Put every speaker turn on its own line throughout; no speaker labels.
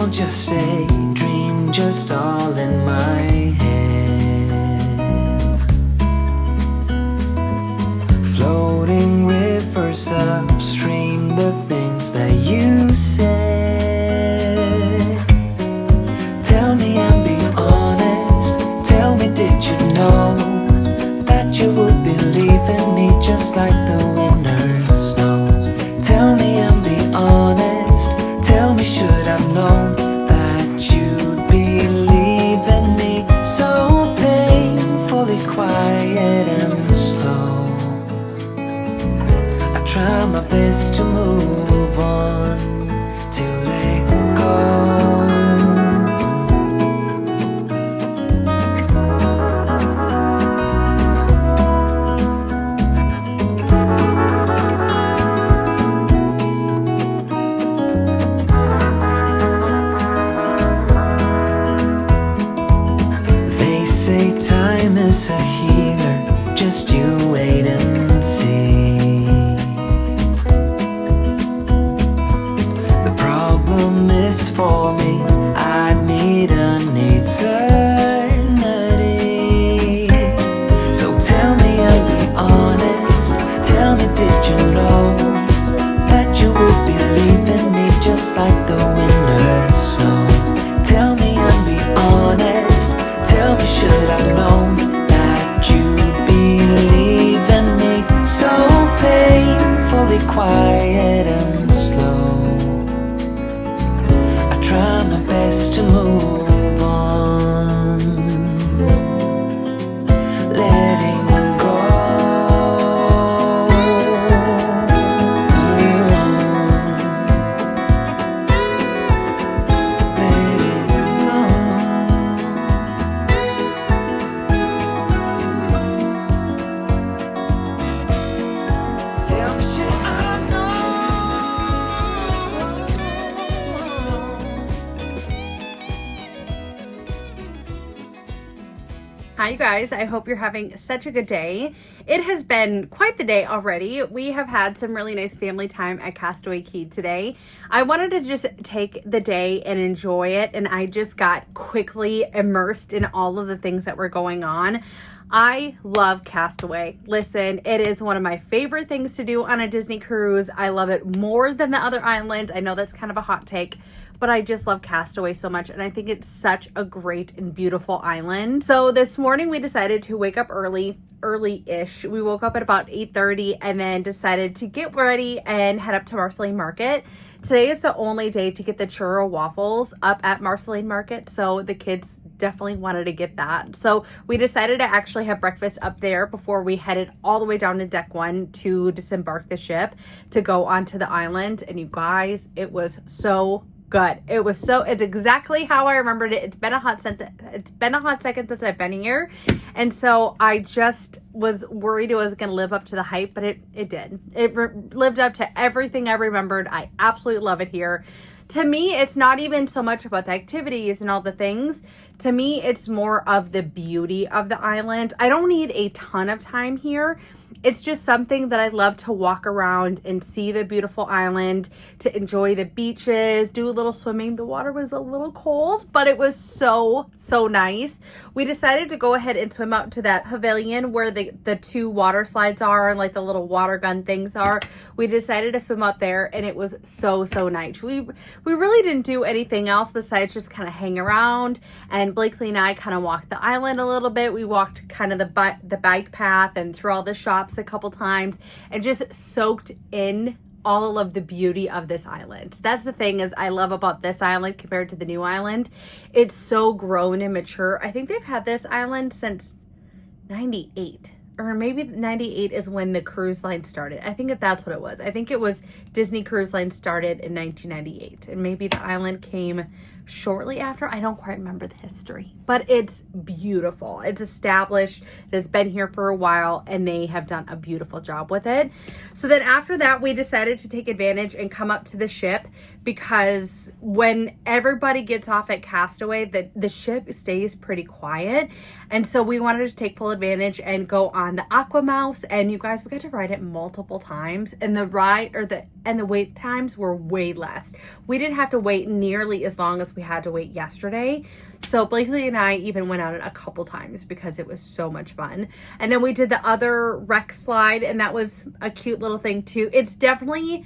all just a dream, just all in my head. Floating rivers upstream, the things that you said. Tell me and be honest, tell me, did you know that you would believe in me just like the winners know? Tell me and be honest, tell me, should I've known that you'd believe in me? So painfully quiet and slow, I try my best to move on, to let go. Time is a healer, just you wait and see. The problem is, for me, I need an eternity. So tell me and be honest, tell me, did you know that you would believe in me just like the winners know? Tell me and be honest, tell me, should I've known that you'd believe in me? So painfully quiet and slow, I try my best to move on, letting go. Letting go. Tell me, should I know?
Hi you guys, I hope you're having such a good day. It has been quite the day already. We have had some really nice family time at Castaway Cay today. I wanted to just take the day and enjoy it, and I just got quickly immersed in all of the things that were going on. I love Castaway. Listen, it is one of my favorite things to do on a Disney cruise. I love it more than the other islands. I know that's kind of a hot take, but I just love Castaway so much, and I think it's such a great and beautiful island. So this morning we decided to wake up early-ish. We woke up at about 8:30 and then decided to get ready and head up to Marceline Market. Today is the only day to get the churro waffles up at Marceline Market, so the kids definitely wanted to get that. So we decided to actually have breakfast up there before we headed all the way down to deck 1 to disembark the ship to go onto the island. And you guys, it was so good. It's exactly how I remembered it. It's been a hot second since I've been here. And so I just was worried it was going to live up to the hype, but it did. It lived up to everything I remembered. I absolutely love it here. To me, it's not even so much about the activities and all the things. To me, it's more of the beauty of the island. I don't need a ton of time here. It's just something that I love to walk around and see the beautiful island, to enjoy the beaches, do a little swimming. The water was a little cold, but it was so nice. We decided to go ahead and swim out to that pavilion where the two water slides are and like the little water gun things are. We decided to swim out there, and it was so nice. We really didn't do anything else besides just kind of hang around, and Blakely and I kind of walked the island a little bit. We walked kind of the bike path and through all the shops a couple times and just soaked in all of the beauty of this island. That's the thing is I love about this island compared to the new island. It's so grown and mature. I think they've had this island since 98. Or maybe 98 is when the cruise line started. I think that's what it was. I think it was Disney Cruise Line started in 1998. And maybe the island came shortly after. I don't quite remember the history, but it's beautiful. It's established. It has been here for a while, and they have done a beautiful job with it. So then after that, we decided to take advantage and come up to the ship, because when everybody gets off at Castaway, the ship stays pretty quiet. And so we wanted to take full advantage and go on the Aqua Mouse. And you guys, we got to ride it multiple times, and the wait times were way less. We didn't have to wait nearly as long as we had to wait yesterday. So Blakely and I even went on it a couple times because it was so much fun. And then we did the other wreck slide, and that was a cute little thing too. It's definitely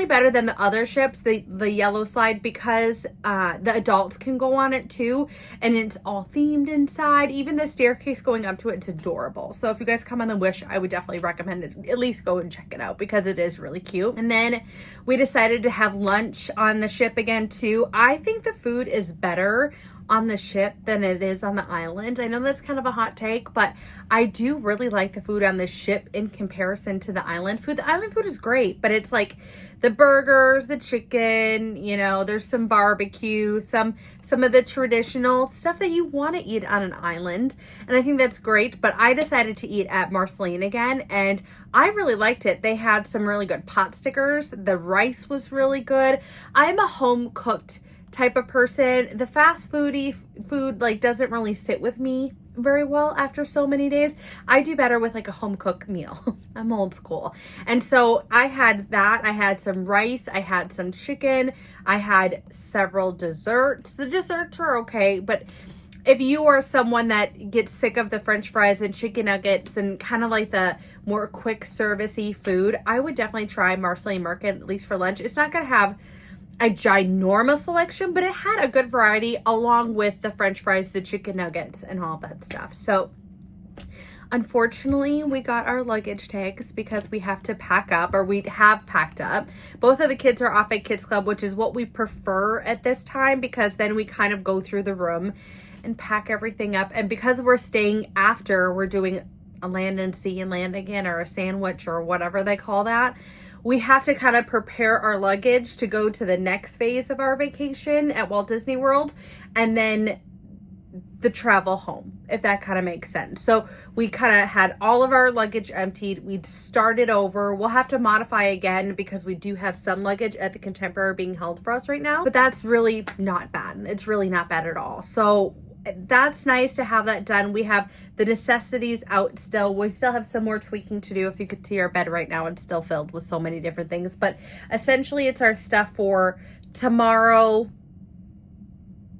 better than the other ships, the yellow slide, because the adults can go on it too, and it's all themed inside. Even the staircase going up to it's adorable. So if you guys come on the Wish, I would definitely recommend it. At least go and check it out because it is really cute. And then we decided to have lunch on the ship again too. I think the food is better on the ship than it is on the island. I know that's kind of a hot take, but I do really like the food on the ship in comparison to the island food. The island food is great, but it's like the burgers, the chicken, you know, there's some barbecue, some of the traditional stuff that you want to eat on an island. And I think that's great, but I decided to eat at Marceline again, and I really liked it. They had some really good pot stickers. The rice was really good. I'm a home cooked type of person. The fast food like doesn't really sit with me very well after so many days. I do better with like a home cooked meal. I'm old school. And so I had that. I had some rice. I had some chicken. I had several desserts. The desserts were okay, but if you are someone that gets sick of the French fries and chicken nuggets and kind of like the more quick servicey food, I would definitely try Marceline Market, at least for lunch. It's not going to have a ginormous selection, but it had a good variety along with the French fries, the chicken nuggets, and all that stuff. So unfortunately, we got our luggage tags because we have to pack up, or we have packed up. Both of the kids are off at Kids Club, which is what we prefer at this time, because then we kind of go through the room and pack everything up. And because we're staying after, we're doing a land and sea and land again, or a sandwich, or whatever they call that, we have to kind of prepare our luggage to go to the next phase of our vacation at Walt Disney World, and then the travel home, if that kind of makes sense. So we kind of had all of our luggage emptied. We'd started over. We'll have to modify again because we do have some luggage at the Contemporary being held for us right now, but that's really not bad. It's really not bad at all. So that's nice to have that done. We have the necessities out still. We still have some more tweaking to do. If you could see our bed right now, it's still filled with so many different things, but essentially it's our stuff for tomorrow.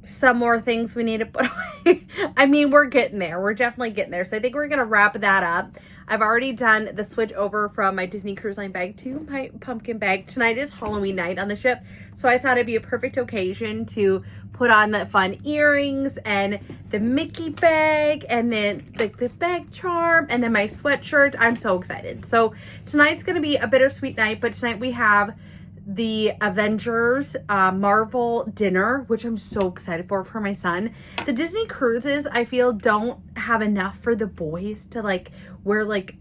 Some more things we need to put away. I mean, we're getting there. We're definitely getting there. So I think we're going to wrap that up. I've already done the switch over from my Disney Cruise Line bag to my pumpkin bag. Tonight is Halloween night on the ship, so I thought it'd be a perfect occasion to put on the fun earrings and the Mickey bag, and then like the bag charm, and then my sweatshirt. I'm so excited. So tonight's going to be a bittersweet night, but tonight we have the Avengers Marvel dinner, which I'm so excited for my son. The Disney cruises, I feel, don't have enough for the boys to like wear like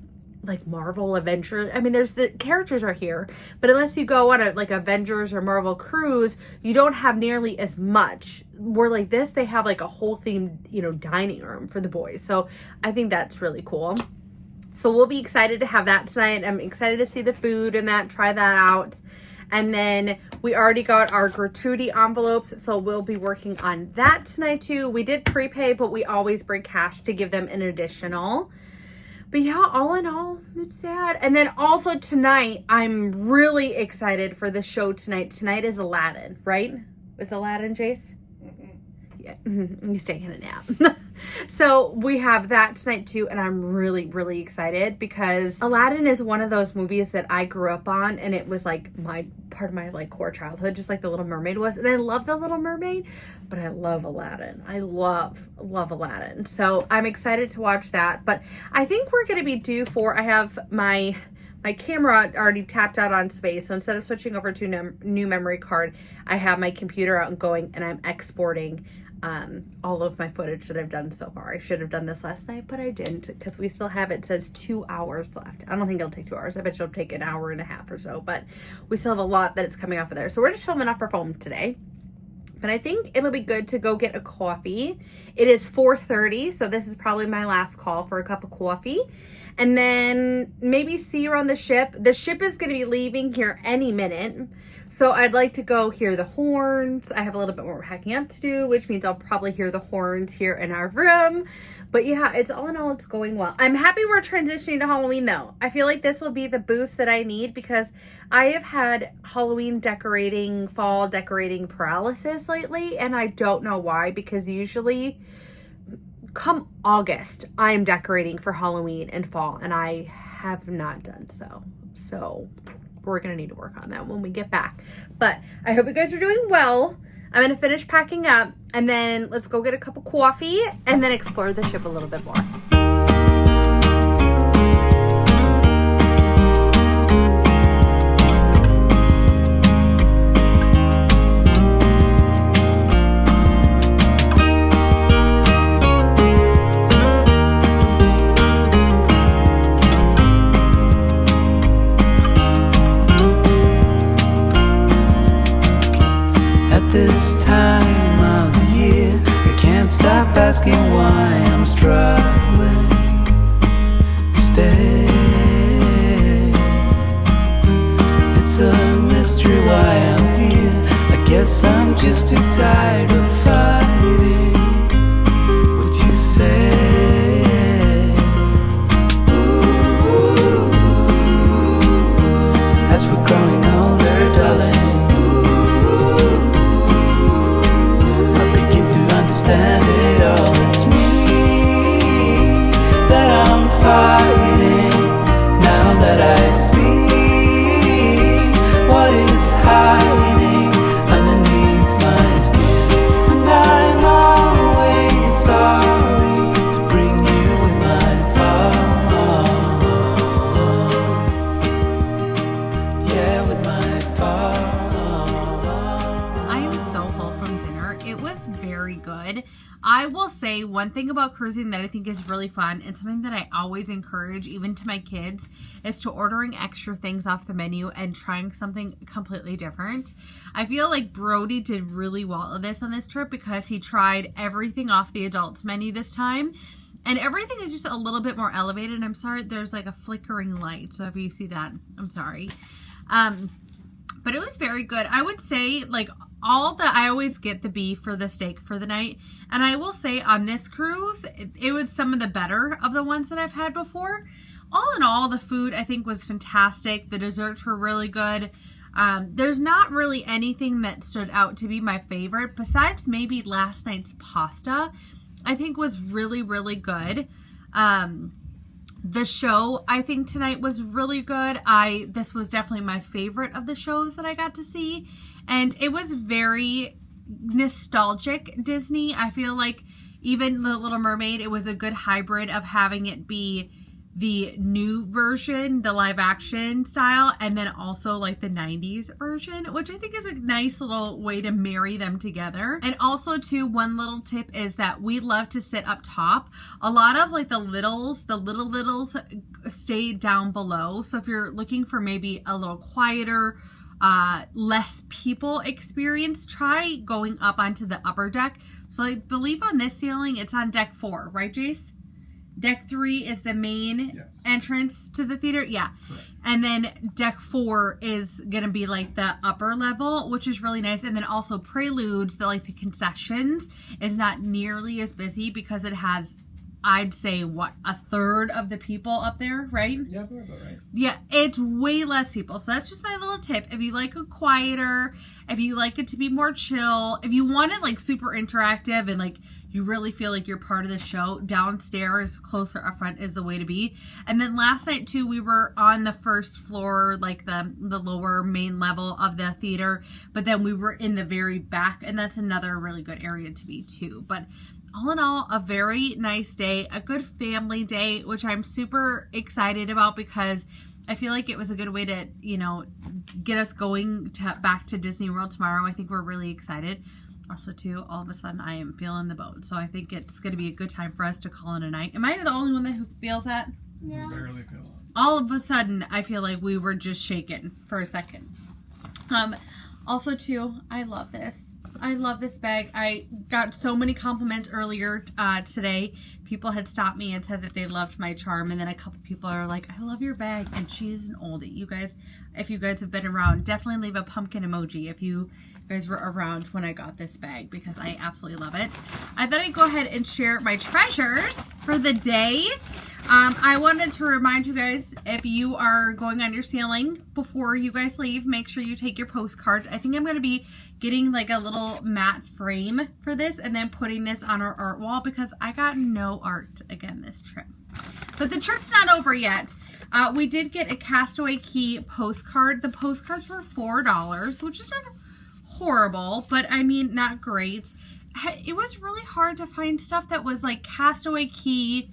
Marvel Avengers. I mean, there's the characters are here, but unless you go on a like Avengers or Marvel cruise, you don't have nearly as much. Where like this, they have like a whole themed, you know, dining room for the boys. So I think that's really cool. So we'll be excited to have that tonight. I'm excited to see the food and that, try that out. And then we already got our gratuity envelopes, so we'll be working on that tonight too. We did prepay, but we always bring cash to give them an additional. But yeah, all in all, it's sad. And then also tonight, I'm really excited for the show tonight. Tonight is Aladdin, right? It's Aladdin, Jace? Yeah, he's taking a nap. So we have that tonight too, and I'm really, really excited because Aladdin is one of those movies that I grew up on, and it was like part of my like core childhood, just like The Little Mermaid was. And I love The Little Mermaid, but I love Aladdin. I love Aladdin. So I'm excited to watch that. But I think we're going to be due for, I have my camera already tapped out on space, so instead of switching over to new memory card, I have my computer out and going, and I'm exporting all of my footage that I've done so far. I should have done this last night, but I didn't because we still have, it says 2 hours left. I don't think it'll take 2 hours. I bet it'll take an hour and a half or so, but we still have a lot that is coming off of there. So we're just filming off our phone today. But I think it'll be good to go get a coffee. It is 4:30, so this is probably my last call for a cup of coffee. And then maybe see her on the ship. The ship is going to be leaving here any minute. So I'd like to go hear the horns. I have a little bit more packing up to do, which means I'll probably hear the horns here in our room. But yeah, it's all in all, it's going well. I'm happy we're transitioning to Halloween though. I feel like this will be the boost that I need because I have had Halloween decorating, fall decorating paralysis lately. And I don't know why, because usually come August, I am decorating for Halloween and fall, and I have not done so. So we're going to need to work on that when we get back. But I hope you guys are doing well. I'm going to finish packing up, and then let's go get a cup of coffee and then explore the ship a little bit more.
This time of the year, I can't stop asking why I'm struggling to stay. It's a mystery why I'm here. I guess I'm just too tired of fighting. Would you say? Ooh, as we're growing older, darling, understand it all. It's me that I'm fighting. Now that I see what is hiding underneath my skin, and I'm always sorry to bring you in my fall. Yeah, with my fall.
I am so full from dinner. It was very good. I will say one thing about cruising that I think is really fun and something that I always encourage even to my kids is to ordering extra things off the menu and trying something completely different. I feel like Brody did really well at this on this trip because he tried everything off the adults menu this time, and everything is just a little bit more elevated. I'm sorry, there's like a flickering light, so if you see that, I'm sorry. But it was very good. I would say like I always get the beef for the steak for the night. And I will say on this cruise, it was some of the better of the ones that I've had before. All in all, the food I think was fantastic. The desserts were really good. There's not really anything that stood out to be my favorite besides maybe last night's pasta. I think was really, really good. The show I think tonight was really good. This was definitely my favorite of the shows that I got to see. And it was very nostalgic Disney. I feel like even The Little Mermaid, it was a good hybrid of having it be the new version, the live action style, and then also like the 90s version, which I think is a nice little way to marry them together. And also too, one little tip is that we love to sit up top. A lot of like the little littles stay down below. So if you're looking for maybe a little quieter, less people experience, try going up onto the upper deck. So I believe on this ceiling, it's on deck 4, right, Jace? Deck 3 is the main entrance to the theater. Yeah. Correct. And then deck 4 is going to be like the upper level, which is really nice. And then also Preludes, the concessions is not nearly as busy because it has, I'd say, a third of the people up there, right?
Yeah, about right.
Yeah, it's way less people. So that's just my little tip. If you like it quieter, if you like it to be more chill, if you want it like super interactive and like you really feel like you're part of the show, downstairs, closer up front is the way to be. And then last night too, we were on the first floor, like the lower main level of the theater, but then we were in the very back, and that's another really good area to be too. But all in all, a very nice day, a good family day, which I'm super excited about because I feel like it was a good way to, get us going back to Disney World tomorrow. I think we're really excited. Also, too, all of a sudden, I am feeling the boat. So I think it's going to be a good time for us to call it a night. Am I the only one who feels that?
Yeah. I barely feel it.
All of a sudden, I feel like we were just shaken for a second. Also, too, I love this. I love this bag. I got so many compliments earlier today. People had stopped me and said that they loved my charm, and then a couple people are like, I love your bag, and she's an oldie. You guys, if you guys have been around, definitely leave a pumpkin emoji if you guys were around when I got this bag, because I absolutely love it. I thought I'd go ahead and share my treasures for the day. I wanted to remind you guys, if you are going on your sailing, before you guys leave, make sure you take your postcards. I think I'm going to be getting like a little matte frame for this and then putting this on our art wall, because I got no art again this trip. But the trip's not over yet. We did get a Castaway Cay postcard. The postcards were $4, which is not horrible, but I mean, not great. It was really hard to find stuff that was like Castaway Cay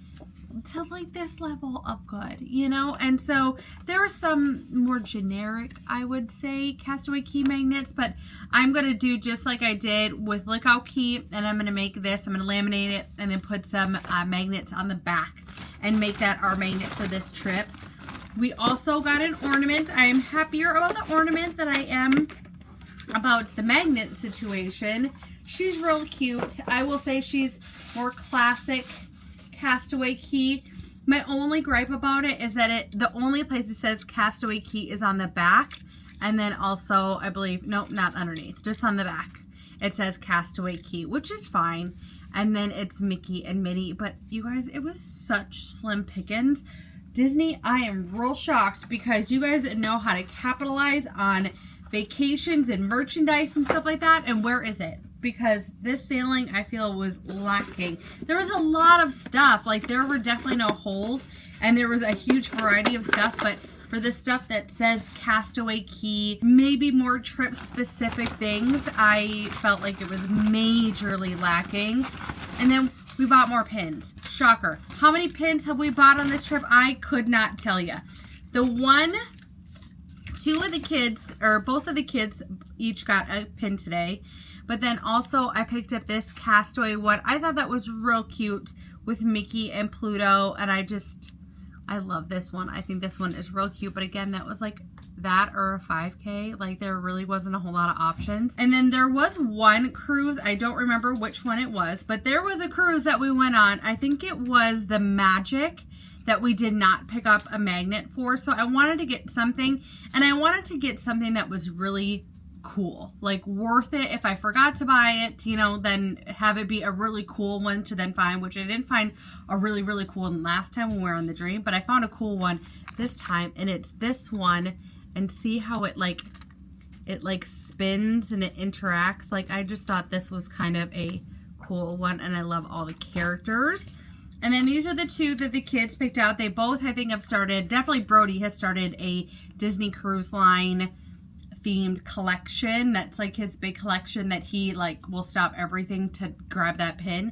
to like this level of good, you know? And so there are some more generic, I would say, Castaway Cay magnets, but I'm going to do just like I did with Lookout Cay, and I'm going to make this, I'm going to laminate it and then put some magnets on the back and make that our magnet for this trip. We also got an ornament. I am happier about the ornament than I am about the magnet situation. She's real cute. I will say she's more classic Castaway Cay. My only gripe about it is that the only place it says Castaway Cay is on the back, and then also I believe, nope, not underneath, just on the back it says Castaway Cay, which is fine, and then it's Mickey and Minnie. But you guys, it was such slim pickings. Disney, I am real shocked, because you guys know how to capitalize on vacations and merchandise and stuff like that, and where is it? Because this sailing, I feel, was lacking. There was a lot of stuff. Like, there were definitely no holes, and there was a huge variety of stuff, but for the stuff that says Castaway Cay, maybe more trip-specific things, I felt like it was majorly lacking. And then we bought more pins. Shocker. How many pins have we bought on this trip? I could not tell you. Two of the kids, or both of the kids, each got a pin today. But then also I picked up this Castaway one. I thought that was real cute with Mickey and Pluto. And I love this one. I think this one is real cute. But again, that was like that or a 5K. Like, there really wasn't a whole lot of options. And then there was one cruise. I don't remember which one it was. But there was a cruise that we went on. I think it was the Magic, that we did not pick up a magnet for. So I wanted to get something. And I wanted to get something that was really cool, like worth it. If I forgot to buy it, you know, then have it be a really cool one to then find, which I didn't find a really, really cool one last time when we were on the Dream, but I found a cool one this time, and it's this one. And see how it spins and it interacts. Like, I just thought this was kind of a cool one, and I love all the characters. And then these are the two that the kids picked out. They both, I think, have started, definitely Brody has started a Disney Cruise Line themed collection. That's like his big collection that he like will stop everything to grab that pin.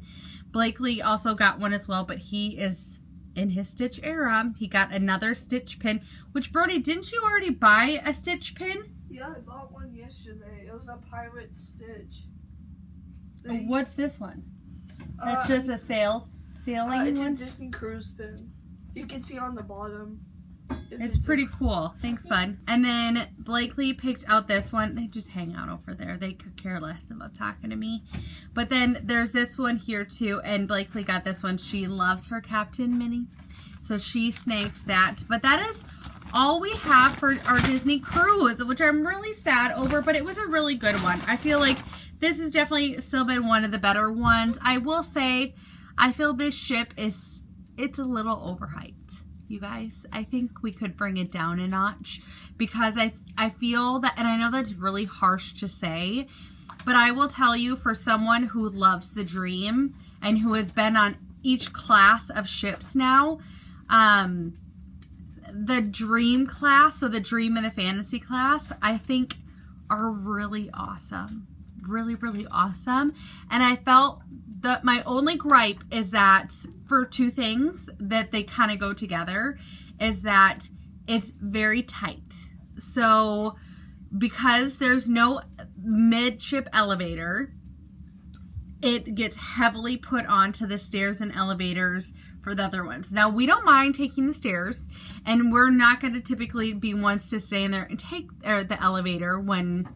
Blakely also got one as well, but he is in his Stitch era. He got another Stitch pin, which, Brody, didn't you already buy a Stitch pin?
Yeah, I bought one yesterday. It was a pirate Stitch.
What's this one? That's just a sailing
it's
one?
a Disney Cruise pin. You can see on the bottom.
It's pretty cool. Thanks, bud. And then Blakely picked out this one. They just hang out over there. They could care less about talking to me. But then there's this one here too, and Blakely got this one. She loves her Captain Minnie, so she snagged that. But that is all we have for our Disney cruise, which I'm really sad over, but it was a really good one. I feel like this has definitely still been one of the better ones. I will say, I feel this ship it's a little overhyped. You guys, I think we could bring it down a notch, because I feel that, and I know that's really harsh to say, but I will tell you, for someone who loves the Dream and who has been on each class of ships now, the Dream class, so the Dream and the Fantasy class, I think are really awesome. Really, really awesome. And I felt that my only gripe is that, for two things that they kind of go together, is that it's very tight. So because there's no midship elevator, it gets heavily put onto the stairs and elevators for the other ones. Now, we don't mind taking the stairs, and we're not going to typically be ones to stay in there and take the elevator when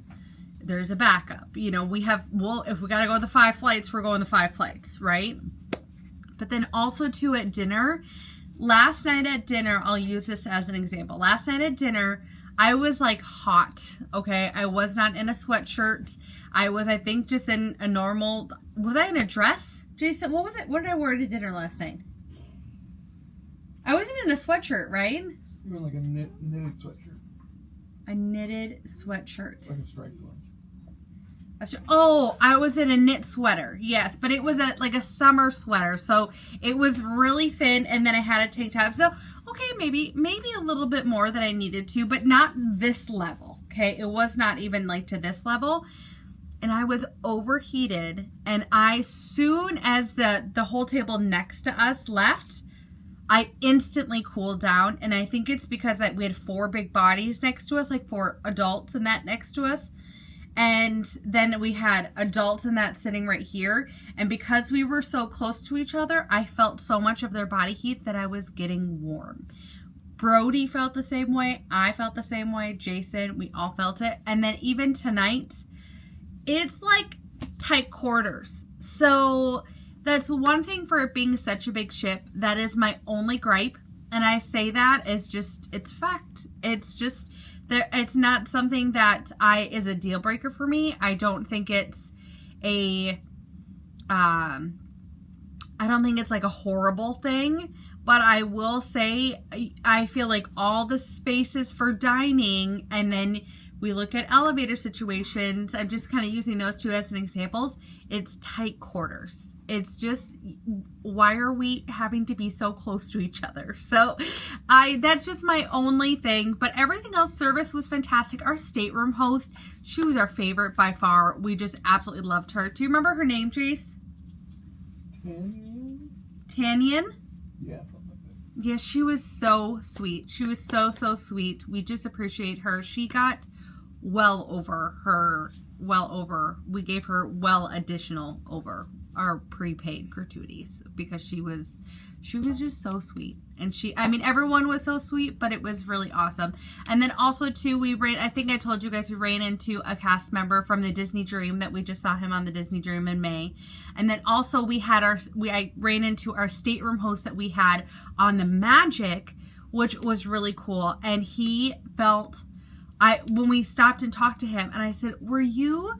there's a backup. You know, if we got to go the 5 flights, we're going the 5 flights, right? But then also too at dinner, last night at dinner, I'll use this as an example. Last night at dinner, I was like hot, okay? I was not in a sweatshirt. I was, I think, just in a normal, was I in a dress? Jason, what was it? What did I wear to dinner last night? I wasn't in a sweatshirt, right?
You were like a knitted sweatshirt.
A knitted sweatshirt.
Like a striped one.
Oh, I was in a knit sweater. Yes, but it was like a summer sweater. So it was really thin, and then I had a tank top. So, okay, maybe a little bit more than I needed to, but not this level, okay? It was not even like to this level. And I was overheated, and soon as the whole table next to us left, I instantly cooled down. And I think it's because we had 4 big bodies next to us, like 4 adults and that next to us. And then we had adults and that sitting right here. And because we were so close to each other, I felt so much of their body heat that I was getting warm. Brody felt the same way. I felt the same way. Jason, we all felt it. And then even tonight, it's like tight quarters. So that's one thing for it being such a big ship. That is my only gripe. And I say that as just, it's fact. It's just, it's not something that is a deal breaker for me. I don't think it's I don't think it's like a horrible thing. But I will say, I feel like all the spaces for dining, and then we look at elevator situations. I'm just kind of using those 2 as an examples. It's tight quarters. It's just, why are we having to be so close to each other? So that's just my only thing. But everything else, service was fantastic. Our stateroom host, she was our favorite by far. We just absolutely loved her. Do you remember her name, Jace? Tanyan?
Yeah, something like that.
Yeah, she was so sweet. She was so sweet. We just appreciate her. She got we gave her additional over our prepaid gratuities because she was just so sweet. And everyone was so sweet, but it was really awesome. And then also too, I think I told you guys we ran into a cast member from the Disney Dream that we just saw him on the Disney Dream in May. And then also I ran into our stateroom host that we had on the Magic, which was really cool. And he felt, when we stopped and talked to him, and I said, were you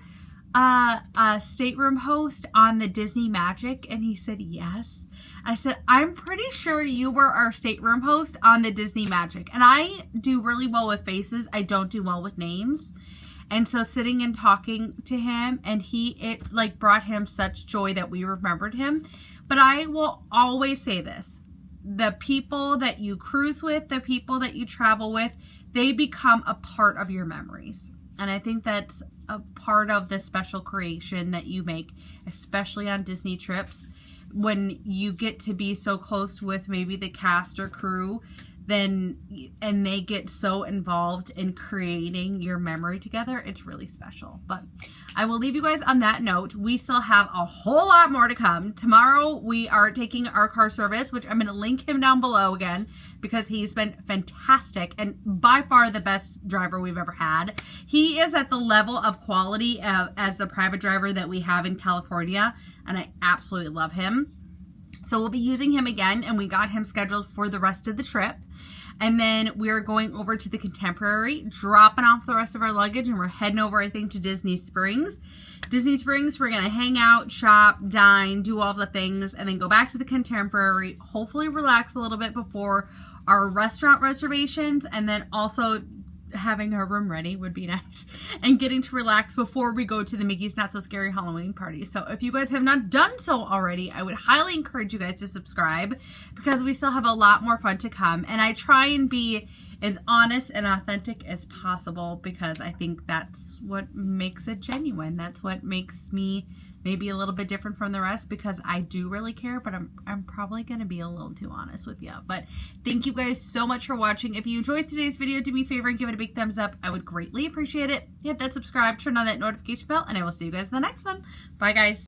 a stateroom host on the Disney Magic? And he said, yes. I said, I'm pretty sure you were our stateroom host on the Disney Magic. And I do really well with faces. I don't do well with names. And so sitting and talking to him, and it brought him such joy that we remembered him. But I will always say this. The people that you cruise with, the people that you travel with, they become a part of your memories. And I think that's a part of the special creation that you make, especially on Disney trips. When you get to be so close with maybe the cast or crew, and they get so involved in creating your memory together, it's really special. But I will leave you guys on that note. We still have a whole lot more to come. Tomorrow we are taking our car service, which I'm going to link him down below again because he's been fantastic and by far the best driver we've ever had. He is at the level of quality as the private driver that we have in California, and I absolutely love him. So we'll be using him again, and we got him scheduled for the rest of the trip. And then we're going over to the Contemporary, dropping off the rest of our luggage, and we're heading over, I think, to Disney Springs. Disney Springs, we're going to hang out, shop, dine, do all the things, and then go back to the Contemporary, hopefully relax a little bit before our restaurant reservations, and then also having our room ready would be nice, and getting to relax before we go to the Mickey's Not So Scary Halloween party. So if you guys have not done so already, I would highly encourage you guys to subscribe because we still have a lot more fun to come, and I try and be as honest and authentic as possible because I think that's what makes it genuine. That's what makes me maybe a little bit different from the rest because I do really care, but I'm probably going to be a little too honest with you. But thank you guys so much for watching. If you enjoyed today's video, do me a favor and give it a big thumbs up. I would greatly appreciate it. Hit that subscribe, turn on that notification bell, and I will see you guys in the next one. Bye, guys.